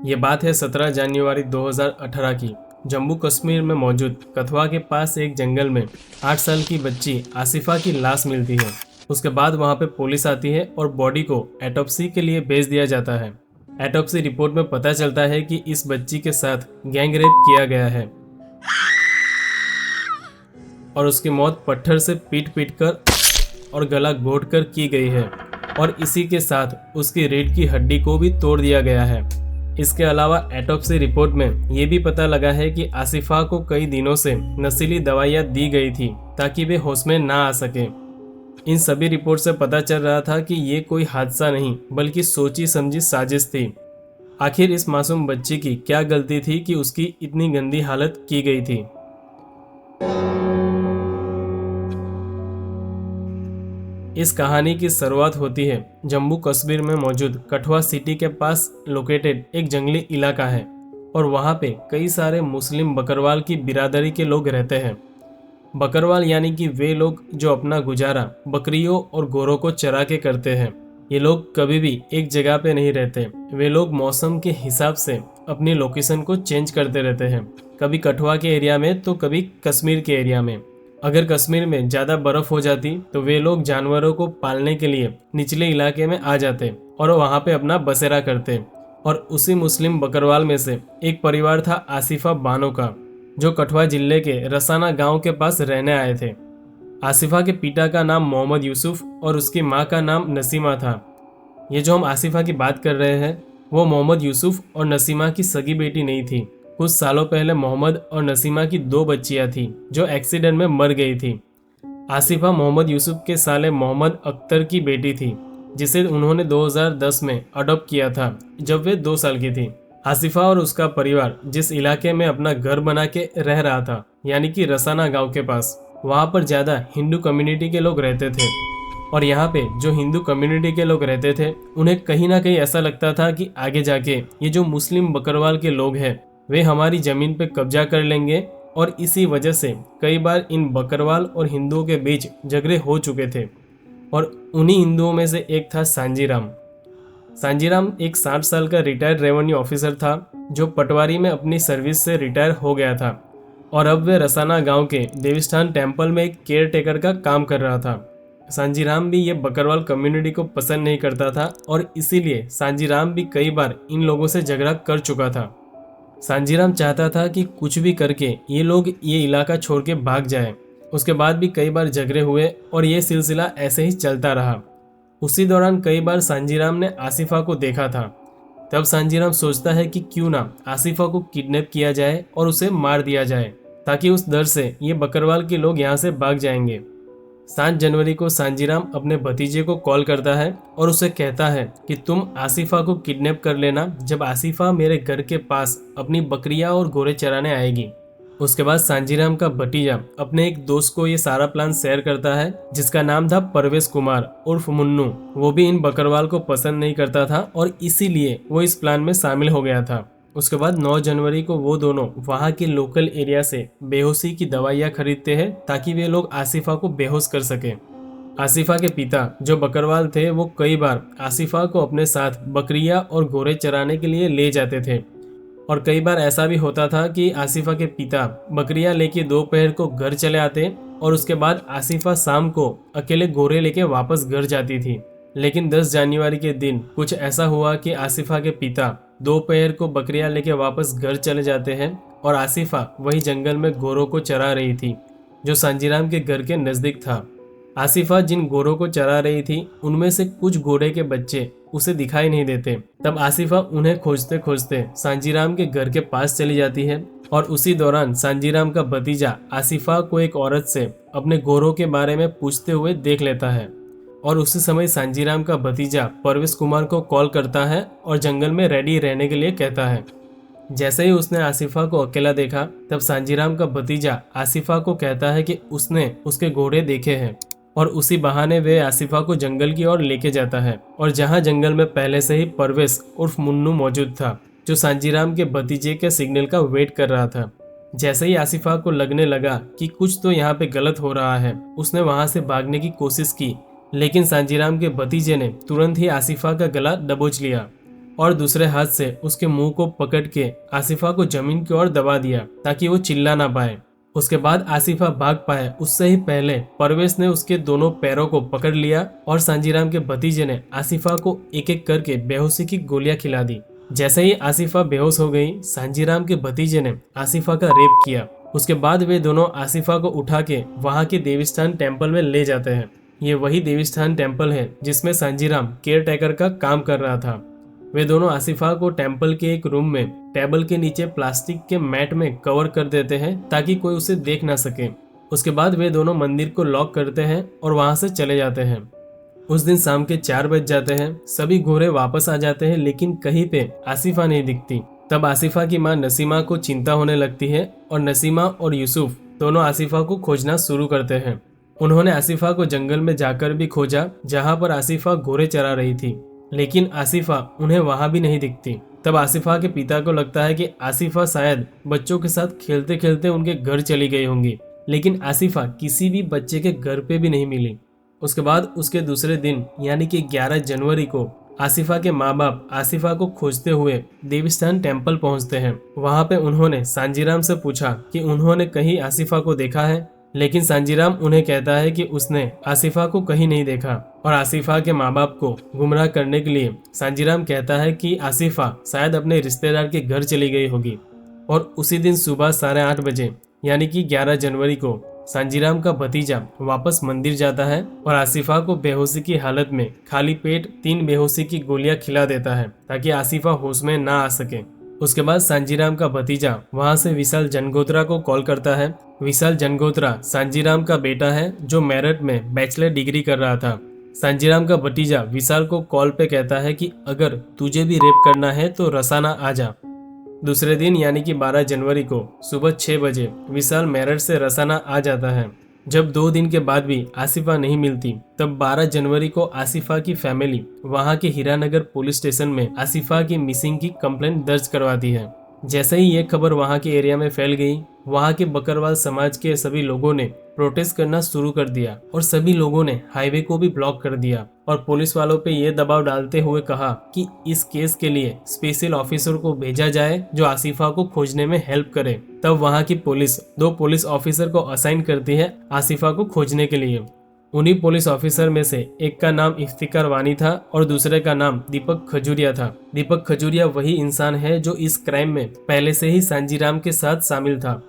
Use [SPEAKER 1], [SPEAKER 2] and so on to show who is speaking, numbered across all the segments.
[SPEAKER 1] ये बात है 17 जनवरी 2018 की। जम्मू कश्मीर में मौजूद कथवा के पास एक जंगल में 8 साल की बच्ची आसिफा की लाश मिलती है। उसके बाद वहां पे पुलिस आती है और बॉडी को ऑटोप्सी के लिए भेज दिया जाता है। ऑटोप्सी रिपोर्ट में पता चलता है कि इस बच्ची के साथ गैंग रेप किया गया है और उसकी मौत पत्थर से पीट पीट कर और गला घोट कर की गई है और इसी के साथ उसकी रीढ़ की हड्डी को भी तोड़ दिया गया है। इसके अलावा ऑटोप्सी रिपोर्ट में ये भी पता लगा है कि आसिफा को कई दिनों से नशीली दवाइयाँ दी गई थी ताकि वे होश में ना आ सके। इन सभी रिपोर्ट से पता चल रहा था कि ये कोई हादसा नहीं बल्कि सोची समझी साजिश थी। आखिर इस मासूम बच्ची की क्या गलती थी कि उसकी इतनी गंदी हालत की गई थी। इस कहानी की शुरुआत होती है जम्मू कश्मीर में मौजूद कठुआ सिटी के पास लोकेटेड एक जंगली इलाका है और वहाँ पे कई सारे मुस्लिम बकरवाल की बिरादरी के लोग रहते हैं। बकरवाल यानी कि वे लोग जो अपना गुजारा बकरियों और गोरों को चरा के करते हैं। ये लोग कभी भी एक जगह पे नहीं रहते। वे लोग मौसम के हिसाब से अपनी लोकेशन को चेंज करते रहते हैं, कभी कठुआ के एरिया में तो कभी कश्मीर के एरिया में। अगर कश्मीर में ज़्यादा बर्फ़ हो जाती तो वे लोग जानवरों को पालने के लिए निचले इलाके में आ जाते और वहाँ पे अपना बसेरा करते। और उसी मुस्लिम बकरवाल में से एक परिवार था आसिफा बानो का, जो कठुआ जिले के रसाना गांव के पास रहने आए थे। आसिफा के पिता का नाम मोहम्मद यूसुफ और उसकी माँ का नाम नसीमा था। ये जो हम आसिफा की बात कर रहे हैं वो मोहम्मद यूसुफ और नसीमा की सगी बेटी नहीं थी। कुछ सालों पहले मोहम्मद और नसीमा की 2 बच्चियां थीं जो एक्सीडेंट में मर गई थी। आसिफा मोहम्मद यूसुफ के साले मोहम्मद अख्तर की बेटी थी, जिसे उन्होंने 2010 में अडॉप्ट किया था जब वे 2 साल की थी। आसिफा और उसका परिवार जिस इलाके में अपना घर बना के रह रहा था यानी कि रसाना गांव के पास, वहां पर ज़्यादा हिंदू कम्युनिटी के लोग रहते थे। और यहाँ पे जो हिंदू कम्युनिटी के लोग रहते थे उन्हें कहीं ना कहीं ऐसा लगता था कि आगे जाके ये जो मुस्लिम बकरवाल के लोग हैं वे हमारी ज़मीन पे कब्जा कर लेंगे। और इसी वजह से कई बार इन बकरवाल और हिंदुओं के बीच झगड़े हो चुके थे। और उन्हीं हिंदुओं में से एक था सांजीराम। सांजीराम एक 60 साल का रिटायर्ड रेवेन्यू ऑफिसर था जो पटवारी में अपनी सर्विस से रिटायर हो गया था और अब वे रसाना गांव के देवस्थान टेम्पल में एक केयर टेकर का काम कर रहा था। सांजीराम भी ये बकरवाल कम्युनिटी को पसंद नहीं करता था और इसीलिए सांजीराम भी कई बार इन लोगों से झगड़ा कर चुका था। सांजीराम चाहता था कि कुछ भी करके ये लोग ये इलाका छोड़ के भाग जाए। उसके बाद भी कई बार झगड़े हुए और ये सिलसिला ऐसे ही चलता रहा। उसी दौरान कई बार सांजीराम ने आसिफा को देखा था। तब सांजीराम सोचता है कि क्यों ना आसिफा को किडनैप किया जाए और उसे मार दिया जाए ताकि उस डर से ये बकरवाल के लोग यहाँ से भाग जाएंगे। 7 जनवरी को सांजीराम अपने भतीजे को कॉल करता है और उसे कहता है कि तुम आसिफा को किडनैप कर लेना जब आसिफा मेरे घर के पास अपनी बकरियां और घोड़े चराने आएगी। उसके बाद सांजीराम का भतीजा अपने एक दोस्त को ये सारा प्लान शेयर करता है जिसका नाम था परवेश कुमार उर्फ मुन्नू। वो भी इन बकरवाल को पसंद नहीं करता था और इसीलिए वो इस प्लान में शामिल हो गया था। उसके बाद 9 जनवरी को वो दोनों वहाँ के लोकल एरिया से बेहोशी की दवाइयाँ खरीदते हैं ताकि वे लोग आसिफा को बेहोश कर सके। आसिफा के पिता जो बकरवाल थे वो कई बार आसिफा को अपने साथ बकरियाँ और घोड़े चराने के लिए ले जाते थे और कई बार ऐसा भी होता था कि आसिफा के पिता बकरियाँ लेके दोपहर को घर चले आते और उसके बाद आसिफा शाम को अकेले घोड़े लेके वापस घर जाती थी। लेकिन 10 जनवरी के दिन कुछ ऐसा हुआ कि आसिफा के पिता दोपहर को बकरियां लेके वापस घर चले जाते हैं और आसिफा वही जंगल में घोड़ों को चरा रही थी जो सांजीराम के घर के नज़दीक था। आसिफा जिन घोड़ों को चरा रही थी उनमें से कुछ घोड़े के बच्चे उसे दिखाई नहीं देते। तब आसिफा उन्हें खोजते खोजते सांजीराम के घर के पास चली जाती है और उसी दौरान सांजीराम का भतीजा आसिफा को एक औरत से अपने घोड़ों के बारे में पूछते हुए देख लेता है और उसी समय सांजीराम का भतीजा परवेश कुमार को कॉल करता है और जंगल में रेडी रहने के लिए कहता है। जैसे ही उसने आसिफा को अकेला देखा तब सांजीराम का भतीजा आसिफा को कहता है कि उसने उसके घोड़े देखे हैं और उसी बहाने वे आसिफा को जंगल की ओर लेके जाता है और जहाँ जंगल में पहले से ही परवेश उर्फ मुन्नू मौजूद था जो सांजीराम के भतीजे के सिग्नल का वेट कर रहा था। जैसे ही आसिफा को लगने लगा कि कुछ तो यहाँ पे गलत हो रहा है, उसने वहाँ से भागने की कोशिश की लेकिन सांजीराम के भतीजे ने तुरंत ही आसिफा का गला दबोच लिया और दूसरे हाथ से उसके मुंह को पकड़ के आसिफा को जमीन की ओर दबा दिया ताकि वो चिल्ला ना पाए। उसके बाद आसिफा भाग पाए उससे ही पहले परवेश ने उसके दोनों पैरों को पकड़ लिया और सांजीराम के भतीजे ने आसिफा को एक एक करके बेहोशी की गोलियां खिला दी। जैसे ही आसिफा बेहोश हो गई, सांजीराम के भतीजे ने आसिफा का रेप किया। उसके बाद वे दोनों आसिफा को उठा के वहाँ के देवीस्थान टेम्पल में ले जाते हैं। ये वही देवीस्थान टेम्पल है जिसमें सांजीराम केयर टेकर का काम कर रहा था। वे दोनों आसिफा को टेम्पल के एक रूम में टेबल के नीचे प्लास्टिक के मैट में कवर कर देते हैं ताकि कोई उसे देख ना सके। उसके बाद वे दोनों मंदिर को लॉक करते हैं और वहां से चले जाते हैं। उस दिन शाम के 4 बज जाते हैं। सभी घोड़े वापस आ जाते हैं लेकिन कहीं पे आसिफा नहीं दिखती। तब आसिफा की मां नसीमा को चिंता होने लगती है और नसीमा और यूसुफ दोनों आसिफा को खोजना शुरू करते हैं। उन्होंने आसिफा को जंगल में जाकर भी खोजा जहाँ पर आसिफा घोड़े चरा रही थी, लेकिन आसिफा उन्हें वहां भी नहीं दिखती। तब आसिफा के पिता को लगता है कि आसिफा शायद बच्चों के साथ खेलते खेलते उनके घर चली गई होंगी, लेकिन आसिफा किसी भी बच्चे के घर पे भी नहीं मिली। उसके बाद उसके दूसरे दिन यानी कि 11 जनवरी को आसिफा के माँ बाप आसिफा को खोजते हुए देवीस्थान टेम्पल पहुंचते हैं। वहां पे उन्होंने सांजीराम से पूछा कि उन्होंने कहीं आसिफा को देखा है, लेकिन सांजीराम उन्हें कहता है कि उसने आसिफा को कहीं नहीं देखा। और आसिफा के माँ बाप को गुमराह करने के लिए सांजीराम कहता है कि आसिफा शायद अपने रिश्तेदार के घर चली गई होगी। और उसी दिन सुबह 8:30 बजे यानी कि 11 जनवरी को सांजीराम का भतीजा वापस मंदिर जाता है और आसिफा को बेहोशी की हालत में खाली पेट 3 बेहोशी की गोलियां खिला देता है ताकि आसिफा होश में ना आ सके। उसके बाद सांजीराम का भतीजा वहां से विशाल जनगोत्रा को कॉल करता है। विशाल जनगोत्रा सांजीराम का बेटा है जो मेरठ में बैचलर डिग्री कर रहा था। सांजीराम का भतीजा विशाल को कॉल पे कहता है कि अगर तुझे भी रेप करना है तो रसाना आ जा। दूसरे दिन यानी कि 12 जनवरी को सुबह 6 बजे विशाल मेरठ से रसाना आ जाता है। जब 2 दिन के बाद भी आसिफा नहीं मिलती, तब 12 जनवरी को आसिफा की फैमिली वहां के हीरानगर पुलिस स्टेशन में आसिफा की मिसिंग की कंप्लेंट दर्ज करवाती है। जैसे ही ये खबर वहां के एरिया में फैल गई, वहां के बकरवाल समाज के सभी लोगों ने प्रोटेस्ट करना शुरू कर दिया और सभी लोगों ने हाईवे को भी ब्लॉक कर दिया और पुलिस वालों पे ये दबाव डालते हुए कहा कि इस केस के लिए स्पेशल ऑफिसर को भेजा जाए जो आसिफा को खोजने में हेल्प करे। तब वहां की पुलिस 2 पुलिस ऑफिसर को असाइन करती है आसिफा को खोजने के लिए। उन्हीं पुलिस ऑफिसर में से एक का नाम इफ्तिकार वानी था और दूसरे का नाम दीपक खजूरिया था। दीपक खजूरिया वही इंसान है जो इस क्राइम में पहले से ही सांजीराम के साथ शामिल था।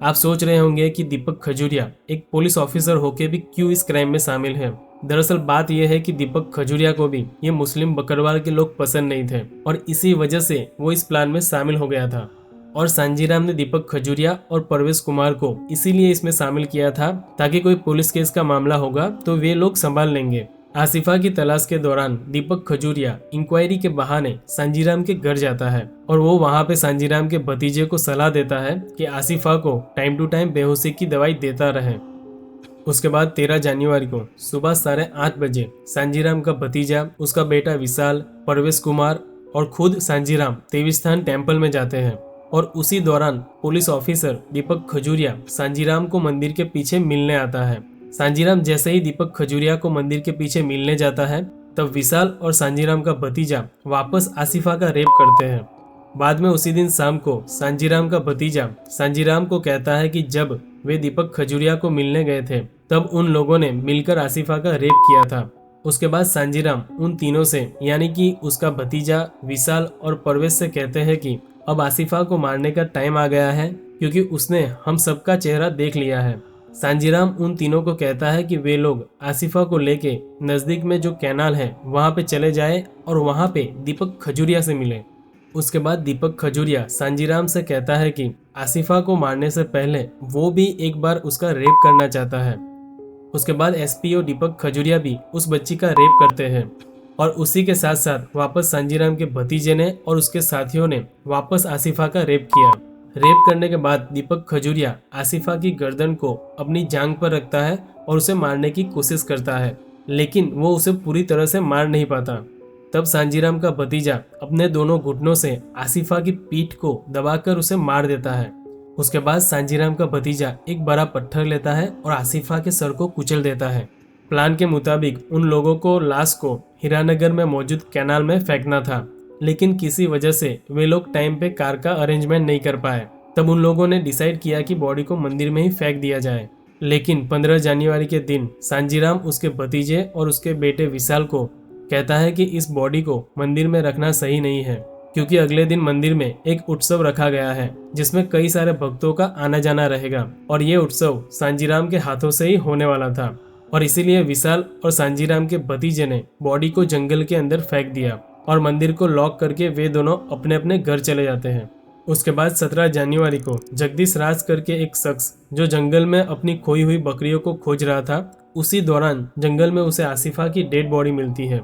[SPEAKER 1] आप सोच रहे होंगे कि दीपक खजूरिया एक पुलिस ऑफिसर होके भी क्यों इस क्राइम में शामिल है। दरअसल बात यह है कि दीपक खजूरिया को भी ये मुस्लिम बकरवाल के लोग पसंद नहीं थे और इसी वजह से वो इस प्लान में शामिल हो गया था। और सांजीराम ने दीपक खजूरिया और परवेश कुमार को इसीलिए इसमें शामिल किया था ताकि कोई पुलिस केस का मामला होगा तो वे लोग संभाल लेंगे। आसिफा की तलाश के दौरान दीपक खजूरिया इंक्वायरी के बहाने सांजीराम के घर जाता है और वो वहां पे सांजीराम के भतीजे को सलाह देता है कि आसिफा को टाइम टू टाइम बेहोशी की दवाई देता रहे। उसके बाद 13 जनवरी को सुबह 8:30 बजे सांजीराम का भतीजा, उसका बेटा विशाल, परवेश कुमार और खुद सांजीराम देवीस्थान टेम्पल में जाते हैं। और उसी दौरान पुलिस ऑफिसर दीपक खजूरिया सांजीराम को मंदिर के पीछे मिलने आता है। सांजीराम जैसे ही दीपक खजूरिया को मंदिर के पीछे मिलने जाता है, तब विशाल और सांजीराम का भतीजा वापस आसिफा का रेप करते हैं। बाद में उसी दिन शाम को सांजीराम का भतीजा सांजीराम को कहता है कि जब वे दीपक खजूरिया को मिलने गए थे तब उन लोगों ने मिलकर आसिफा का रेप किया था। उसके बाद सांजीराम उन तीनों से यानी कि उसका भतीजा, विशाल और परवेश से कहते हैं कि अब आसिफा को मारने का टाइम आ गया है क्योंकि उसने हम सबका चेहरा देख लिया है। सांजीराम उन तीनों को कहता है कि वे लोग आसिफा को लेके नजदीक में जो कैनाल है वहां पे चले जाए और वहां पे दीपक खजूरिया से मिले। उसके बाद दीपक खजूरिया सांजीराम से कहता है कि आसिफा को मारने से पहले वो भी एक बार उसका रेप करना चाहता है। उसके बाद एसपीओ दीपक खजूरिया भी उस बच्ची का रेप करते हैं और उसी के साथ साथ वापस सांजीराम के भतीजे ने और उसके साथियों ने वापस आसिफा का रेप किया। रेप करने के बाद दीपक खजूरिया आसिफा की गर्दन को अपनी जांघ पर रखता है और उसे मारने की कोशिश करता है, लेकिन वो उसे पूरी तरह से मार नहीं पाता। तब सांजीराम का भतीजा अपने दोनों घुटनों से आसिफा की पीठ को दबाकर उसे मार देता है। उसके बाद सांजीराम का भतीजा एक बड़ा पत्थर लेता है और आसिफा के सर को कुचल देता है। प्लान के मुताबिक उन लोगों को लाश को हीरानगर में मौजूद कैनाल में फेंकना था, लेकिन किसी वजह से वे लोग टाइम पे कार का अरेंजमेंट नहीं कर पाए। तब उन लोगों ने डिसाइड किया कि बॉडी को मंदिर में ही फेंक दिया जाए। लेकिन 15 जनवरी के दिन सांजीराम उसके भतीजे और उसके बेटे विशाल को कहता है कि इस बॉडी को मंदिर में रखना सही नहीं है, क्योंकि अगले दिन मंदिर में एक उत्सव रखा गया है जिसमें कई सारे भक्तों का आना जाना रहेगा और ये उत्सव सांजीराम के हाथों से ही होने वाला था। और इसीलिए विशाल और सांजीराम के भतीजे ने बॉडी को जंगल के अंदर फेंक दिया और मंदिर को लॉक करके वे दोनों अपने अपने घर चले जाते हैं। उसके बाद 17 जनवरी को जगदीश राज करके एक शख्स जो जंगल में अपनी खोई हुई बकरियों को खोज रहा था, उसी दौरान जंगल में उसे आसिफा की डेड बॉडी मिलती है।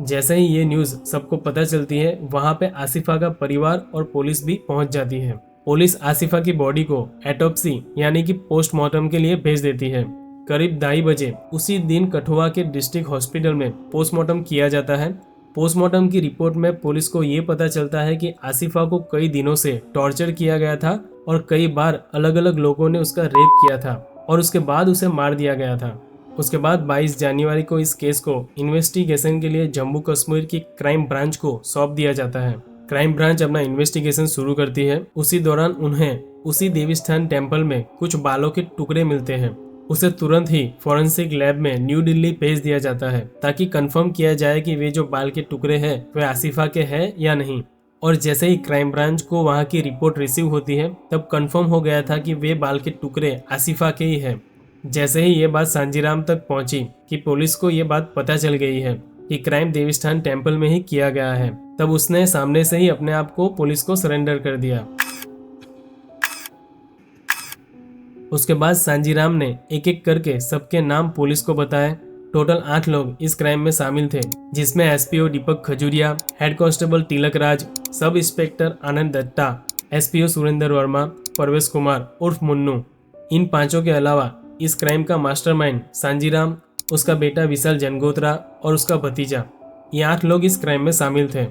[SPEAKER 1] जैसे ही ये न्यूज़ सबको पता चलती है, वहाँ पे आसिफा का परिवार और पुलिस भी पहुँच जाती है। पुलिस आसिफा की बॉडी को एटोप्सी यानी कि पोस्टमार्टम के लिए भेज देती है। करीब 2:30 बजे उसी दिन कठुआ के डिस्ट्रिक्ट हॉस्पिटल में पोस्टमार्टम किया जाता है। पोस्टमार्टम की रिपोर्ट में पुलिस को ये पता चलता है कि आसिफा को कई दिनों से टॉर्चर किया गया था और कई बार अलग अलग लोगों ने उसका रेप किया था और उसके बाद उसे मार दिया गया था। उसके बाद 22 जनवरी को इस केस को इन्वेस्टिगेशन के लिए जम्मू कश्मीर की क्राइम ब्रांच को सौंप दिया जाता है। क्राइम ब्रांच अपना इन्वेस्टिगेशन शुरू करती है। उसी दौरान उन्हें उसी देवीस्थान टेम्पल में कुछ बालों के टुकड़े मिलते हैं। उसे तुरंत ही फॉरेंसिक लैब में न्यू दिल्ली भेज दिया जाता है ताकि कंफर्म किया जाए कि वे जो बाल के टुकड़े हैं वे आसिफा के हैं या नहीं। और जैसे ही क्राइम ब्रांच को वहां की रिपोर्ट रिसीव होती है, तब कंफर्म हो गया था कि वे बाल के टुकड़े आसिफा के ही हैं। जैसे ही ये बात सांजीराम तक पहुंची कि पुलिस को ये बात पता चल गई है कि क्राइम देवीस्थान टेम्पल में ही किया गया है, तब उसने सामने से ही अपने आप को पुलिस को सरेंडर कर दिया। उसके बाद सांजीराम ने एक एक करके सबके नाम पुलिस को बताए। टोटल 8 लोग इस क्राइम में शामिल थे, जिसमें एसपीओ दीपक Khajuria, head constable Tilak Raj, sub inspector आनंद दत्ता, एसपीओ सुरेंद्र वर्मा, परवेश कुमार उर्फ मुन्नू। इन 5 के अलावा इस क्राइम का मास्टरमाइंड सांजीराम, उसका बेटा विशाल जनगोत्रा और उसका भतीजा, ये 8 लोग इस क्राइम में शामिल थे।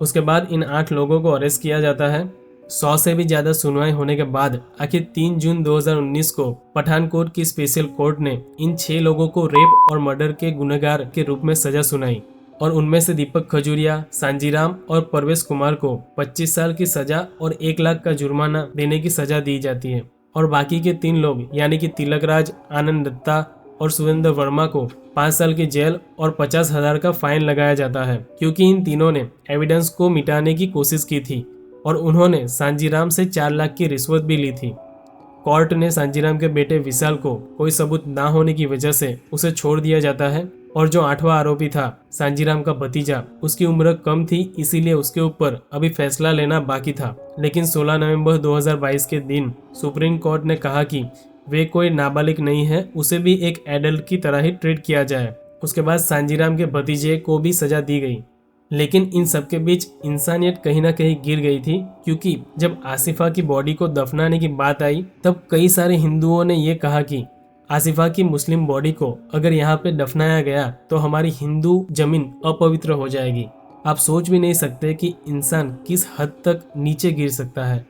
[SPEAKER 1] उसके बाद इन 8 लोगों को अरेस्ट किया जाता है। 100 से भी ज्यादा सुनवाई होने के बाद आखिर 3 जून 2019 को पठानकोट की स्पेशल कोर्ट ने इन 6 लोगों को रेप और मर्डर के गुनहगार के रूप में सजा सुनाई और उनमें से दीपक खजूरिया, सांजीराम और परवेश कुमार को 25 साल की सजा और 1 लाख का जुर्माना देने की सजा दी जाती है। और बाकी के 3 लोग यानी कि तिलक राज, आनंद दत्ता और सुरेंद्र वर्मा को 5 साल की जेल और 50,000 का फाइन लगाया जाता है, क्योंकि इन तीनों ने एविडेंस को मिटाने की कोशिश की थी और उन्होंने सांजीराम से 4 लाख की रिश्वत भी ली थी। कोर्ट ने सांजीराम के बेटे विशाल को कोई सबूत ना होने की वजह से उसे छोड़ दिया जाता है और जो 8वां आरोपी था सांजीराम का भतीजा, उसकी उम्र कम थी, इसीलिए उसके ऊपर अभी फैसला लेना बाकी था। लेकिन 16 नवंबर 2022 के दिन सुप्रीम कोर्ट ने कहा कि वे कोई नाबालिग नहीं है, उसे भी एक एडल्ट की तरह ही ट्रीट किया जाए। उसके बाद सांजीराम के भतीजे को भी सजा दी गई। लेकिन इन सबके बीच इंसानियत कहीं ना कहीं गिर गई थी, क्योंकि जब आसिफा की बॉडी को दफनाने की बात आई, तब कई सारे हिंदुओं ने ये कहा कि आसिफा की मुस्लिम बॉडी को अगर यहाँ पे दफनाया गया तो हमारी हिंदू जमीन अपवित्र हो जाएगी। आप सोच भी नहीं सकते कि इंसान किस हद तक नीचे गिर सकता है।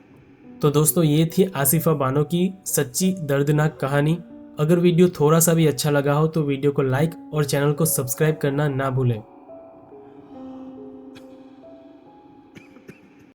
[SPEAKER 1] तो दोस्तों, ये थी आसिफा बानो की सच्ची दर्दनाक कहानी। अगर वीडियो थोड़ा सा भी अच्छा लगा हो तो वीडियो को लाइक और चैनल को सब्सक्राइब करना ना भूलें।